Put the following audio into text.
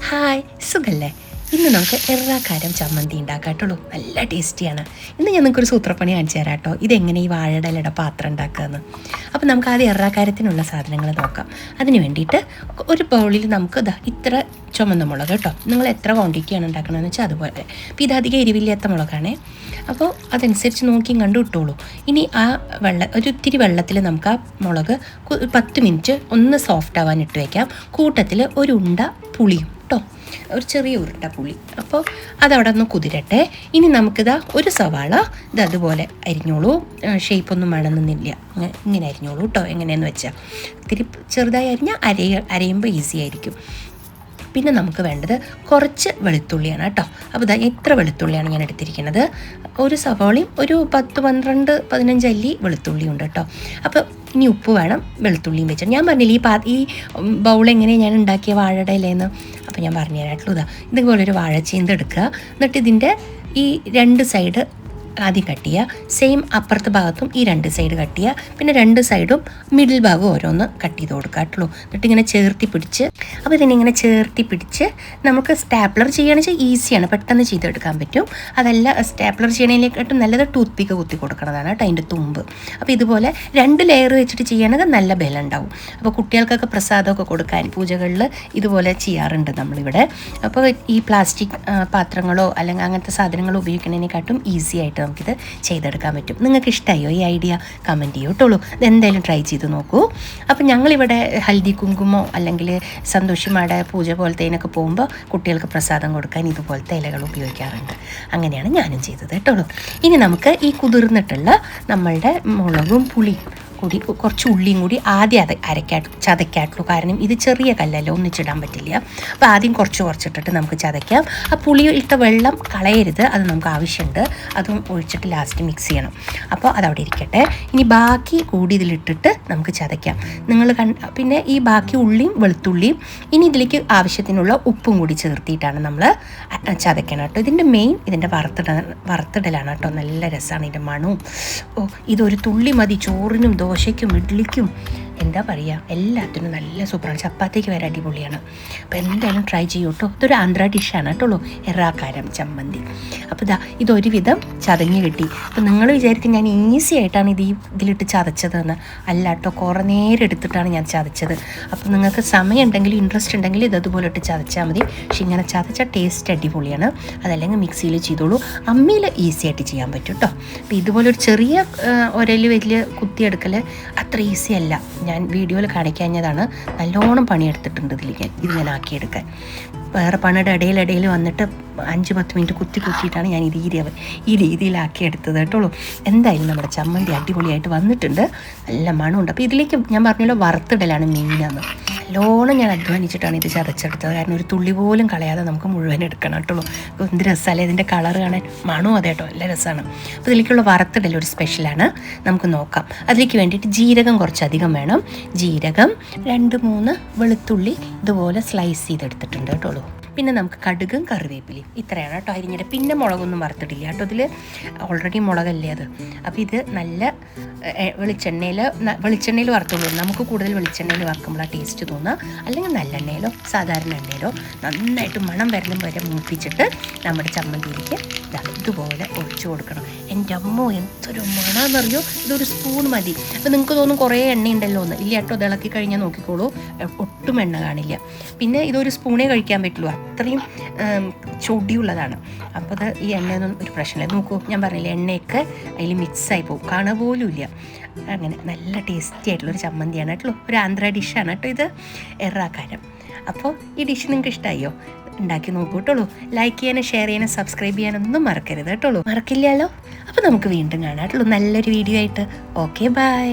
Hi, സുഖല്ലേ? ഇന്ന് നമുക്ക് എറാക്കാരം ചമ്മന്തി ഉണ്ടാക്കാട്ടുള്ളൂ. നല്ല ടേസ്റ്റിയാണ്. ഇന്ന് ഞാൻ നിങ്ങൾക്കൊരു സൂത്രപ്പണി കാണിച്ചു തരാം കേട്ടോ. ഇതെങ്ങനെ ഈ വാഴയുടെ പാത്രം ഉണ്ടാക്കുകയെന്ന്. അപ്പോൾ നമുക്ക് ആദ്യം എറാക്കാരത്തിനുള്ള സാധനങ്ങൾ നോക്കാം. അതിന് വേണ്ടിയിട്ട് ഒരു ബൗളിൽ നമുക്ക് ഇത്ര ചുമന്ന മുളക് കേട്ടോ. നിങ്ങൾ എത്ര ക്വാണ്ടിറ്റിയാണ് ഉണ്ടാക്കണമെന്ന് വെച്ചാൽ അതുപോലെ. അപ്പോൾ ഇത് അധികം എരിവില്ലാത്ത മുളകാണേ. അപ്പോൾ അതനുസരിച്ച് നോക്കിയും കണ്ടു ഇട്ടോളൂ. ഇനി ആ ഒരു ഇത്തിരി വെള്ളത്തിൽ നമുക്ക് ആ മുളക് 10 മിനിറ്റ് ഒന്ന് സോഫ്റ്റ് ആവാൻ ഇട്ട് വയ്ക്കാം. കൂട്ടത്തിൽ ഒരു ഉണ്ട പുളിയും കേട്ടോ, ഒരു ചെറിയ ഉരുണ്ട പുളി. അപ്പോൾ അതവിടെ ഒന്ന് കുതിരട്ടെ. ഇനി നമുക്കിതാ ഒരു സവാള അതുപോലെ അരിഞ്ഞോളൂ. ഷേപ്പൊന്നും വേണമെന്നില്ല, ഇങ്ങനെ അരിഞ്ഞോളൂ കേട്ടോ. എങ്ങനെയെന്ന് വെച്ചാൽ ഇത്തിരി ചെറുതായി അരിഞ്ഞാൽ അരയുമ്പോൾ ഈസി ആയിരിക്കും. പിന്നെ നമുക്ക് വേണ്ടത് കുറച്ച് വെളുത്തുള്ളിയാണ് കേട്ടോ. അപ്പോൾ എത്ര വെളുത്തുള്ളിയാണ് ഞാൻ എടുത്തിരിക്കുന്നത്? ഒരു സവാളയും ഒരു 10-15 അല്ലി വെളുത്തുള്ളി ഉണ്ട് കേട്ടോ. അപ്പോൾ ഇനി ഉപ്പ് വേണം, വെളുത്തുള്ളിയും വെച്ചിട്ട് ഞാൻ പറഞ്ഞില്ല ഈ ബൗൾ എങ്ങനെയാണ് ഞാൻ ഉണ്ടാക്കിയ വാഴയുടെ ഇലയെന്ന്. അപ്പോൾ ഞാൻ പറഞ്ഞു തരാട്ടുള്ളൂ. ഇതുപോലെ ഒരു വാഴച്ചീന്ത് എടുക്കുക. എന്നിട്ട് ഇതിൻ്റെ ഈ 2 സൈഡ് ആദ്യം കട്ട് ചെയ്യുക. സെയിം അപ്പുറത്തെ ഭാഗത്തും ഈ 2 സൈഡ് കട്ട് ചെയ്യുക. പിന്നെ 2 സൈഡും മിഡിൽ ഭാഗം ഓരോന്ന് കട്ട് ചെയ്ത് കൊടുക്കാട്ടുള്ളൂ. എന്നിട്ട് ഇങ്ങനെ ചേർത്തി പിടിച്ച്, അപ്പോൾ ഇതിനിങ്ങനെ ചേർത്തി പിടിച്ച് നമുക്ക് സ്റ്റാപ്ലർ ചെയ്യുകയാണെന്ന് വെച്ചാൽ ഈസിയാണ്, പെട്ടെന്ന് ചെയ്തെടുക്കാൻ പറ്റും. അതല്ല സ്റ്റാപ്ലർ ചെയ്യണതിലേക്കാട്ടും നല്ലത് ടൂത്ത് പിക്ക് കുത്തി കൊടുക്കണതാണ് കേട്ടോ, അതിൻ്റെ തുമ്പ്. അപ്പോൾ ഇതുപോലെ 2 ലെയർ വെച്ചിട്ട് ചെയ്യുകയാണെങ്കിൽ നല്ല ബലം ഉണ്ടാവും. അപ്പോൾ കുട്ടികൾക്കൊക്കെ പ്രസാദമൊക്കെ കൊടുക്കാൻ പൂജകളിൽ ഇതുപോലെ ചെയ്യാറുണ്ട് നമ്മളിവിടെ. അപ്പോൾ ഈ പ്ലാസ്റ്റിക് പാത്രങ്ങളോ അല്ലെങ്കിൽ അങ്ങനത്തെ സാധനങ്ങളോ ഉപയോഗിക്കുന്നതിനെക്കാട്ടും ഈസി ആയിട്ട് നമുക്കിത് ചെയ്തെടുക്കാൻ പറ്റും. നിങ്ങൾക്ക് ഇഷ്ടമായോ ഈ ഐഡിയ? കമൻറ്റ് ചെയ്യൂ കേട്ടോളൂ. ഇതെന്തായാലും ട്രൈ ചെയ്ത് നോക്കൂ. അപ്പം ഞങ്ങളിവിടെ ഹൽദി കുങ്കുമോ അല്ലെങ്കിൽ സന്തോഷിമാടെ പൂജ പോലത്തെ ഇതിനൊക്കെ പോകുമ്പോൾ കുട്ടികൾക്ക് പ്രസാദം കൊടുക്കാൻ ഇതുപോലത്തെ ഇലകൾ ഉപയോഗിക്കാറുണ്ട്. അങ്ങനെയാണ് ഞാനും ചെയ്തത് കേട്ടോളൂ. ഇനി നമുക്ക് ഈ കുതിർന്നിട്ടുള്ള നമ്മളുടെ മുളകും പുളിയും കൂടി കുറച്ച് ഉള്ളിയും കൂടി ആദ്യം ചതയ്ക്കാട്ടുള്ളൂ. കാരണം ഇത് ചെറിയ കല്ലല്ലോ, ഒന്നിച്ചിടാൻ പറ്റില്ല. അപ്പോൾ ആദ്യം കുറച്ചിട്ടിട്ട് നമുക്ക് ചതയ്ക്കാം. ആ പുളി ഇട്ട വെള്ളം കളയരുത്, അത് നമുക്ക് ആവശ്യമുണ്ട്. അതും ഒഴിച്ചിട്ട് ലാസ്റ്റ് മിക്സ് ചെയ്യണം. അപ്പോൾ അതവിടെ ഇരിക്കട്ടെ. ഇനി ബാക്കി കൂടി ഇതിലിട്ടിട്ട് നമുക്ക് ചതയ്ക്കാം. പിന്നെ ഈ ബാക്കി ഉള്ളിയും വെളുത്തുള്ളിയും ഇനി ഇതിലേക്ക് ആവശ്യത്തിനുള്ള ഉപ്പും കൂടി ചേർത്തിയിട്ടാണ് നമ്മൾ ചതയ്ക്കണം കേട്ടോ. ഇതിൻ്റെ മെയിൻ ഇതിൻ്റെ വറുത്തിടലാണ് കേട്ടോ. നല്ല രസമാണ് ഇതിൻ്റെ മണവും. ഇതൊരു തുള്ളി മതി ചോറിനും ദോശയ്ക്കും ഇഡ്ഡലിക്കും, എന്താ പറയുക, എല്ലാത്തിനും നല്ല സൂപ്പറാണ്. ചപ്പാത്തിക്ക് വരെ അടിപൊളിയാണ്. അപ്പോൾ എന്തായാലും ട്രൈ ചെയ്യൂ കേട്ടോ. ഇതൊരു ആന്ധ്ര ഡിഷാണ് കേട്ടോളൂ, എറാക്കാരം ചമ്മന്തി. അപ്പോൾ ഇതൊരുവിധം ചതഞ്ഞ് കിട്ടി. അപ്പോൾ നിങ്ങൾ വിചാരിക്കും ഞാൻ ഈസി ആയിട്ടാണ് ഇതിലിട്ട് ചതച്ചതെന്ന്. അല്ല കേട്ടോ, കുറേ നേരം എടുത്തിട്ടാണ് ഞാൻ ചതച്ചത്. അപ്പോൾ നിങ്ങൾക്ക് സമയം ഉണ്ടെങ്കിൽ ഇൻട്രസ്റ്റ് ഉണ്ടെങ്കിൽ ഇതുപോലെ ഇട്ട് ചതച്ചാൽ മതി. പക്ഷെ ഇങ്ങനെ ചതച്ച ടേസ്റ്റ് അടിപൊളിയാണ്. അതല്ലെങ്കിൽ മിക്സിയിൽ ചെയ്തോളൂ. അമ്മിയിൽ ഈസി ആയിട്ട് ചെയ്യാൻ പറ്റും കേട്ടോ. അപ്പോൾ ഇതുപോലൊരു ചെറിയ ഒരയിൽ വലിയ കുത്തിയെടുക്കൽ അത്ര ഈസി അല്ല. ഞാൻ വീഡിയോയിൽ കാണിക്കാഞ്ഞതാണ്. നല്ലോണം പണിയെടുത്തിട്ടുണ്ട് ഇത് ഞാൻ ആക്കിയെടുക്കാൻ. വേറെ പണിയുടെ ഇടയിൽ വന്നിട്ട് 5-10 മിനിറ്റ് കുത്തിയിട്ടാണ് ഞാൻ ഈ രീതിയിലാക്കി എടുത്തത് കേട്ടോളൂ. എന്തായാലും നമ്മുടെ ചമ്മന്തി അടിപൊളിയായിട്ട് വന്നിട്ടുണ്ട്. നല്ല മണമുണ്ട്. അപ്പോൾ ഇതിലേക്ക് ഞാൻ പറഞ്ഞല്ലോ വറുത്തിടലാണ് മെയിനാണ്. നല്ലോണം ഞാൻ അധ്വാനിച്ചിട്ടാണ് ഇത് ചതച്ചെടുത്തത്. കാരണം ഒരു തുള്ളി പോലും കളയാതെ നമുക്ക് മുഴുവൻ എടുക്കണം കേട്ടോളൂ. എന്ത് രസമല്ലേ ഇതിൻ്റെ കളർ കാണാൻ, മണവും അതെ കേട്ടോ, നല്ല രസമാണ്. അപ്പോൾ ഇതിലേക്കുള്ള വറുത്തിടൽ ഒരു സ്പെഷ്യലാണ്. നമുക്ക് നോക്കാം. അതിലേക്ക് വേണ്ടിയിട്ട് ജീരകം കുറച്ചധികം വേണം. ജീരകം 2-3 വെളുത്തുള്ളി ഇതുപോലെ സ്ലൈസ് ചെയ്തെടുത്തിട്ടുണ്ട് കേട്ടോളൂ. പിന്നെ നമുക്ക് കടുകും കറിവേപ്പിലയും ഇത്രയാണ് കേട്ടോ അരിഞ്ഞിട്ട്. പിന്നെ മുളകൊന്നും വറുത്തിടില്ല കേട്ടോ, ഇതിൽ ഓൾറെഡി മുളകല്ലേ അത്. അപ്പോൾ ഇത് നല്ല വെളിച്ചെണ്ണയിൽ വറുത്തുള്ളൂ. നമുക്ക് കൂടുതൽ വെളിച്ചെണ്ണയിൽ വറുക്കുമ്പോഴാണ് ടേസ്റ്റ് തോന്നുക. അല്ലെങ്കിൽ നല്ലെണ്ണയിലോ സാധാരണ എണ്ണയിലോ നന്നായിട്ട് മണം വരണം വരെ മൂപ്പിച്ചിട്ട് നമ്മുടെ ചമ്മന്തിയിലേക്ക് ഇതുപോലെ ഒഴിച്ചു കൊടുക്കണം. എൻ്റെ അമ്മോ എന്തൊരു മണമെന്നറിയോ. ഇതൊരു സ്പൂൺ മതി. അപ്പോൾ നിങ്ങൾക്ക് തോന്നും കുറേ എണ്ണ ഉണ്ടല്ലോ എന്ന്. ഇല്ല കേട്ടോ, ഇളക്കി കഴിഞ്ഞാൽ നോക്കിക്കോളൂ, ഒട്ടും എണ്ണ കാണില്ല. പിന്നെ ഇതൊരു സ്പൂണേ കഴിക്കാൻ പറ്റുള്ളൂ, അത്രയും ചൊടിയുള്ളതാണ്. അപ്പോൾ ഈ എണ്ണയൊന്നും ഒരു പ്രശ്നമില്ല. നോക്കൂ, ഞാൻ പറഞ്ഞില്ലേ, എണ്ണയൊക്കെ അതിൽ മിക്സായി പോകും, കാണുക പോലും ഇല്ല. അങ്ങനെ നല്ല ടേസ്റ്റി ആയിട്ടുള്ളൊരു ചമ്മന്തിയാണ് കേട്ടോ. ഒരു ആന്ധ്ര ഡിഷാണ് കേട്ടോ ഇത്, എറാക്കാരം. അപ്പോൾ ഈ ഡിഷ് നിങ്ങൾക്ക് ഇഷ്ടമായോ? ഉണ്ടാക്കി നോക്കൂ കേട്ടോളൂ. ലൈക്ക് ചെയ്യാനും ഷെയർ ചെയ്യാനും സബ്സ്ക്രൈബ് ചെയ്യാനൊന്നും മറക്കരുത് കേട്ടോളൂ. മറക്കില്ലല്ലോ. അപ്പോൾ നമുക്ക് വീണ്ടും കാണാം കേട്ടോളൂ നല്ലൊരു വീഡിയോ ആയിട്ട്. Okay, by.